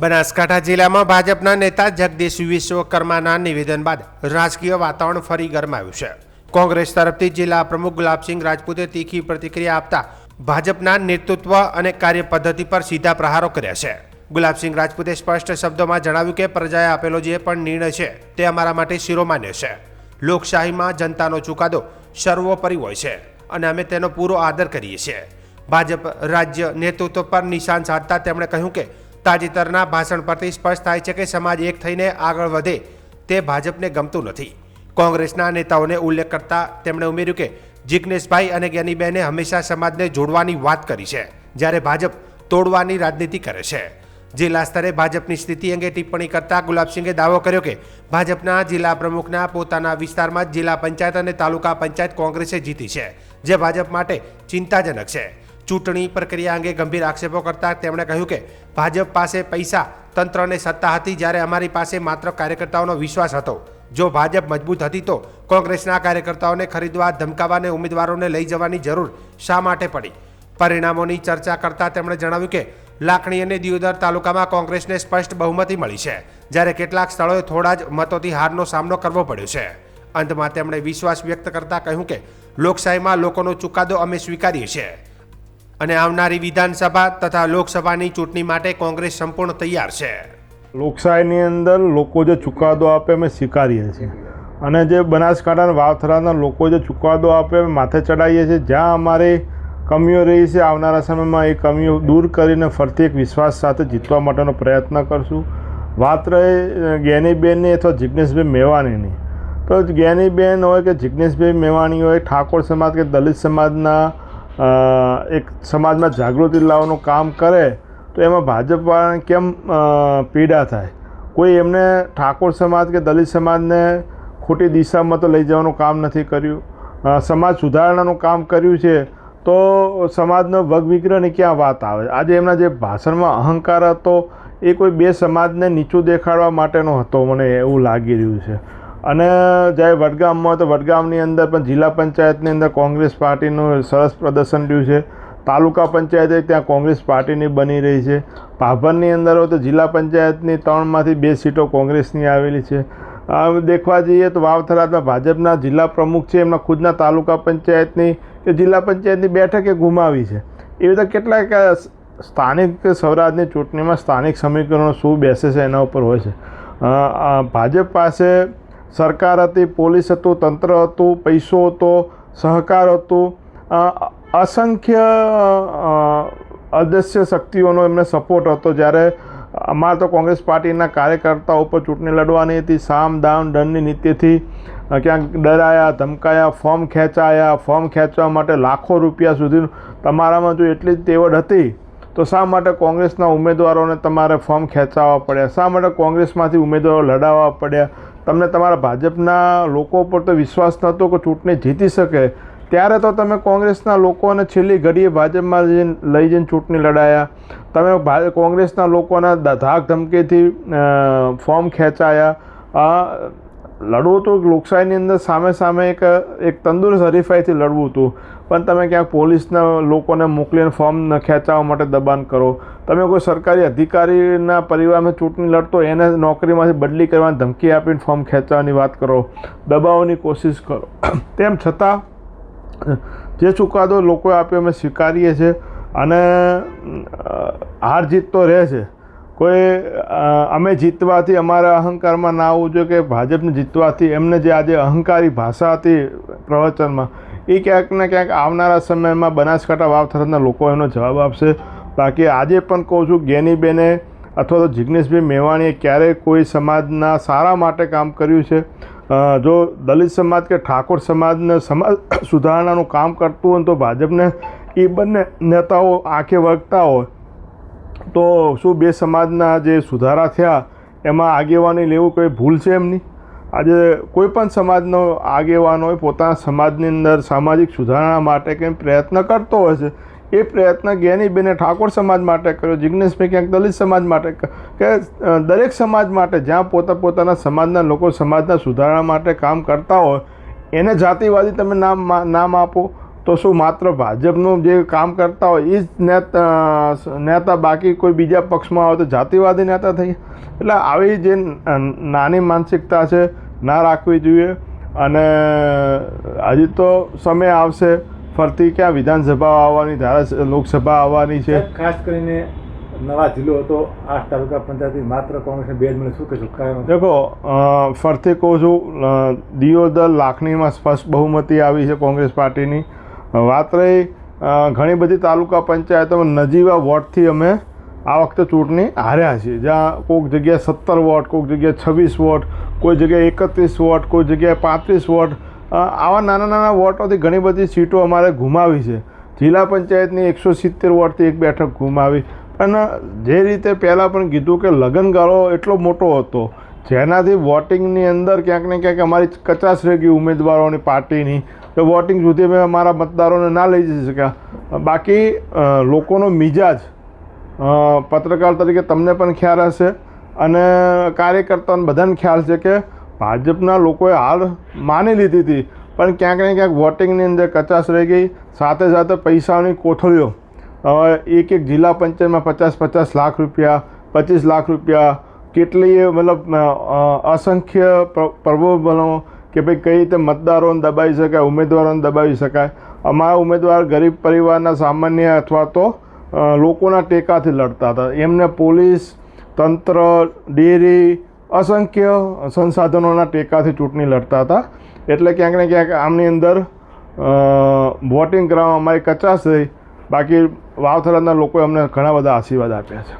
બનાસકાંઠા જિલ્લામાં ભાજપના નેતા જગદીશ વિશ્વકર્માના નિવેદન બાદ રાજકીય વાતાવરણ ફરી ગરમાયું છે। કોંગ્રેસ તરફથી જિલ્લા પ્રમુખ ગુલાબસિંહ રાજપૂતે તીખી પ્રતિક્રિયા આપતા ભાજપના નેતૃત્વ અને કાર્ય પદ્ધતિ પર સીધા પ્રહારો કર્યા છે। ગુલાબસિંહ રાજપૂતે સ્પષ્ટ શબ્દોમાં જણાવ્યું કે પ્રજાએ આપેલો જે પણ નિર્ણય છે તે અમારા માટે શિરોમાન્ય છે। લોકશાહીમાં જનતાનો ચુકાદો સર્વોપરી હોય છે અને અમે તેનો પૂરો આદર કરીએ છીએ। ભાજપ રાજ્ય નેતૃત્વ પર નિશાન સાધતા તેમણે કહ્યું કે તાજેતરના ભાષણ પરથી સ્પષ્ટ થાય છે કે સમાજ એક થઈને આગળ વધે તે ભાજપને ગમતું નથી। કોંગ્રેસના નેતાઓને ઉલ્લેખ કરતા તેમણે ઉમેર્યું કે જિગ્નેશભાઈ અને જ્ઞાનીબેને હંમેશા સમાજને જોડવાની વાત કરી છે, જ્યારે ભાજપ તોડવાની રાજનીતિ કરે છે। જિલ્લા સ્તરે ભાજપની સ્થિતિ અંગે ટિપ્પણી કરતા ગુલાબસિંહે દાવો કર્યો કે ભાજપના જિલ્લા પ્રમુખના પોતાના વિસ્તારમાં જ જિલ્લા પંચાયત અને તાલુકા પંચાયત કોંગ્રેસે જીતી છે, જે ભાજપ માટે ચિંતાજનક છે। ચૂંટણી પ્રક્રિયા અંગે ગંભીર આક્ષેપો કરતા તેમણે કહ્યું કે ભાજપ પાસે પૈસા, તંત્ર અને સત્તા હતી, જ્યારે અમારી પાસે માત્ર કાર્યકર્તાઓનો વિશ્વાસ હતો। જો ભાજપ મજબૂત હતી તો કોંગ્રેસના કાર્યકર્તાઓને ખરીદવા, ધમકાવવા અને ઉમેદવારોને લઈ જવાની જરૂર શા માટે પડી? પરિણામોની ચર્ચા કરતા તેમણે જણાવ્યું કે લાખણી અને દિયોદર તાલુકામાં કોંગ્રેસને સ્પષ્ટ બહુમતી મળી છે, જ્યારે કેટલાક સ્થળોએ થોડા જ મતોથી હારનો સામનો કરવો પડ્યો છે। અંતમાં તેમણે વિશ્વાસ વ્યક્ત કરતા કહ્યું કે લોકશાહીમાં લોકોનો ચુકાદો અમે સ્વીકારીએ છીએ અને આવનારી વિધાનસભા તથા લોકસભાની ચૂંટણી માટે કોંગ્રેસ સંપૂર્ણ તૈયાર છે। લોકશાહીની અંદર લોકો જે ચુકાદો આપે અમે સ્વીકારીએ છીએ અને જે બનાસકાંઠાના વાવથરાના લોકો જે ચુકાદો આપે અમે માથે ચડાવીએ છીએ। જ્યાં અમારે કમીઓ રહી છે, આવનારા સમયમાં એ કમીઓ દૂર કરીને ફરતી એક વિશ્વાસ સાથે જીતવા માટેનો પ્રયત્ન કરશું। વાત રહે જ્ઞાનીબેનની અથવા જિગ્નેશભાઈ મેવાણીની, તો જ્ઞાનીબેન હોય કે જિગ્નેશભાઈ મેવાણી હોય, ઠાકોર સમાજ કે દલિત સમાજના એક સમાજમાં જાગૃતિ લાવવાનું કામ કરે તો એમાં ભાજપવાળાને કેમ પીડા થાય? કોઈ એમને ઠાકોર સમાજ કે દલિત સમાજને ખોટી દિશામાં તો લઈ જવાનું કામ નથી કર્યું, સમાજ સુધારણાનું કામ કર્યું છે। તો સમાજનો વગવિગ્રહની ક્યાં વાત આવે? આજે એમના જે ભાષણમાં અહંકાર હતો એ કોઈ બે સમાજને નીચું દેખાડવા માટેનો હતો, મને એવું લાગી રહ્યું છે। અને જ્યારે વડગામમાં હોય તો વડગામની અંદર પણ જિલ્લા પંચાયતની અંદર કોંગ્રેસ પાર્ટીનું સરસ પ્રદર્શન રહ્યું છે, તાલુકા પંચાયત ત્યાં કોંગ્રેસ પાર્ટીની બની રહી છે, ભાભરની અંદર હોય તો જિલ્લા પંચાયતની 3માંથી 2 સીટો કોંગ્રેસની આવેલી છે। દેખવા જઈએ તો વાવથરામાં ભાજપના જિલ્લા પ્રમુખ છે, એમના ખુદના તાલુકા પંચાયતની કે જિલ્લા પંચાયતની બેઠકે ગુમાવી છે। એવી રીતે કેટલાક સ્થાનિક સ્વરાજની ચૂંટણીમાં સ્થાનિક સમીકરણો શું બેસે છે એના ઉપર હોય છે। ભાજપ પાસે સરકાર હતી, પોલીસ હતું, તંત્ર હતું, પૈસો હતો, સહકાર હતું, અસંખ્ય અદૃશ્ય શક્તિઓનો એમને સપોર્ટ હતો। જ્યારે અમારે તો કોંગ્રેસ પાર્ટીના કાર્યકર્તાઓ ઉપર ચૂંટણી લડવાની હતી, સામ દામ દંડની નીતિથી ક્યાંક ડરાયા, ધમકાયા, ફોર્મ ખેંચાયા, ફોર્મ ખેંચવા માટે લાખો રૂપિયા સુધીનું તમારામાં જો એટલી જ તેવડ હતી તો શા માટે કોંગ્રેસના ઉમેદવારોને તમારે ફોર્મ ખેંચાવવા પડ્યા? શા માટે કોંગ્રેસમાંથી ઉમેદવારો લડાવવા પડ્યા? તમને તમારા ભાજપના લોકો પર તો વિશ્વાસ નહોતો કે ચૂંટણી જીતી શકે, ત્યારે તો તમે કોંગ્રેસના લોકોને છેલ્લી ઘડીએ ભાજપમાં લઈ જઈને ચૂંટણી લડાયા। તમે કોંગ્રેસના લોકોના ધાક ધમકીથી ફોર્મ ખેંચાયા। લડવું હતું લોકશાહીની અંદર સામે સામે એક તંદુરસ્ત હરીફાઈથી લડવું હતું, પણ તમે ક્યાંક પોલીસના લોકોને મોકલીને ફોર્મ ખેંચાવવા માટે દબાણ કરો, તમે કોઈ સરકારી અધિકારીના પરિવારમાં ચૂંટણી લડતો એને નોકરીમાંથી બદલી કરવાની ધમકી આપીને ફોર્મ ખેંચવાની વાત કરો, દબાવવાની કોશિશ કરો। તેમ છતાં જે ચુકાદો લોકોએ આપ્યો અમે સ્વીકારીએ છીએ અને હાર જીત તો રહે છે। કોઈ અમે જીતવાથી અમારા અહંકારમાં ના આવવું જોઈએ કે ભાજપને જીતવાથી એમને જે આજે અહંકારી ભાષા હતી પ્રવચનમાં એ ક્યાંક ને ક્યાંક આવનારા સમયમાં બનાસકાંઠા વાવથરાના લોકો એનો જવાબ આપશે। બાકી આજે પણ કહું છું, જ્ઞાનીબેને અથવા તો જિગ્નેશભાઈ મેવાણીએ ક્યારેય કોઈ સમાજના સારા માટે કામ કર્યું છે? જો દલિત સમાજ કે ઠાકોર સમાજને સમાજ સુધારણાનું કામ કરતું હોય તો ભાજપને એ બંને નેતાઓ આંખે વળગતા હોય તો શું બે સમાજના જે સુધારા થયા એમાં આગેવાની લેવું કોઈ ભૂલ છે એમની? આજે કોઈ પણ સમાજનો આગેવાન હોય પોતાના સમાજની અંદર સામાજિક સુધારણા માટે કંઈ પ્રયત્ન કરતો હોય છે, એ પ્રયત્ન જ્ઞાનીબેને ઠાકોર સમાજ માટે કર્યો, જિગ્નેશભાઈ ક્યાંક દલિત સમાજ માટે, કે દરેક સમાજ માટે જ્યાં પોતાના સમાજના લોકો સમાજના સુધારણા માટે કામ કરતા હોય એને જાતિવાદી તમે નામ આપો તો શું માત્ર ભાજપનું જે કામ કરતા હોય એ જ નેતા બાકી કોઈ બીજા પક્ષમાં આવે તો જાતિવાદી નેતા થઈ? એટલે આવી જે નાની માનસિકતા છે ના રાખવી જોઈએ. અને હજી તો સમય આવશે, ફરતી ક્યાં વિધાનસભા આવવાની, લોકસભા આવવાની છે. ખાસ કરીને નવા જિલ્લો હતો 8 તાલુકા પંચાયત માત્ર કોંગ્રેસને 2 જ મળે, શું કહેશો? કારણ દેખો, ફરતી કહું છું, દિયોદર લાખણીમાં સ્પષ્ટ બહુમતી આવી છે કોંગ્રેસ પાર્ટીની. વાત રહી ઘણી બધી તાલુકા પંચાયતોમાં નજીવા વોટથી અમે આ વખતે ચૂંટણી હાર્યા છીએ, જ્યાં કોઈક જગ્યાએ 17 વોટ, કોઈક જગ્યાએ 26 વોટ, કોઈ જગ્યાએ 31 વોટ, કોઈ જગ્યાએ 35 વોટ. આવા નાના નાના વોટોથી ઘણી બધી સીટો અમારે ગુમાવી છે. જિલ્લા પંચાયતની 170 વોટથી એક બેઠક ગુમાવી. પણ જે રીતે પહેલાં પણ કીધું કે લગ્નગાળો એટલો મોટો હતો જેનાથી વોટિંગની અંદર ક્યાંક ને ક્યાંક અમારી કચાશ રહી ગઈ ઉમેદવારોની પાર્ટીની, તો વોટિંગ સુધી અમે અમારા મતદારોને ના લઈ જઈ શક્યા. બાકી લોકોનો મિજાજ પત્રકાર તરીકે તમને પણ ખ્યાલ હશે અને કાર્યકર્તાઓને બધાને ખ્યાલ છે કે ભાજપના લોકોએ હાર માની લીધી હતી, પણ ક્યાંક ને ક્યાંક વોટિંગની અંદર કચાશ રહી ગઈ. સાથે સાથે પૈસાની કોથળીઓ, એક જિલ્લા પંચાયતમાં 50-50 લાખ રૂપિયા, 25 લાખ રૂપિયા, કેટલીય મતલબ અસંખ્ય પ્રલોભનો કે ભાઈ કઈ રીતે મતદારોને દબાવી શકાય, ઉમેદવારોને દબાવી શકાય. અમારા ઉમેદવાર ગરીબ પરિવારના સામાન્ય અથવા તો લોકોના ટેકાથી લડતા હતા. એમને પોલીસ તંત્ર, ડેરી, અસંખ્ય સંસાધનોના ટેકાથી ચૂંટણી લડતા હતા. એટલે ક્યાંક ને ક્યાંક આમની અંદર વોટિંગ કરવામાં અમારી કચાશ રહી. બાકી વાવથરાના લોકોએ અમને ઘણા બધા આશીર્વાદ આપ્યા છે.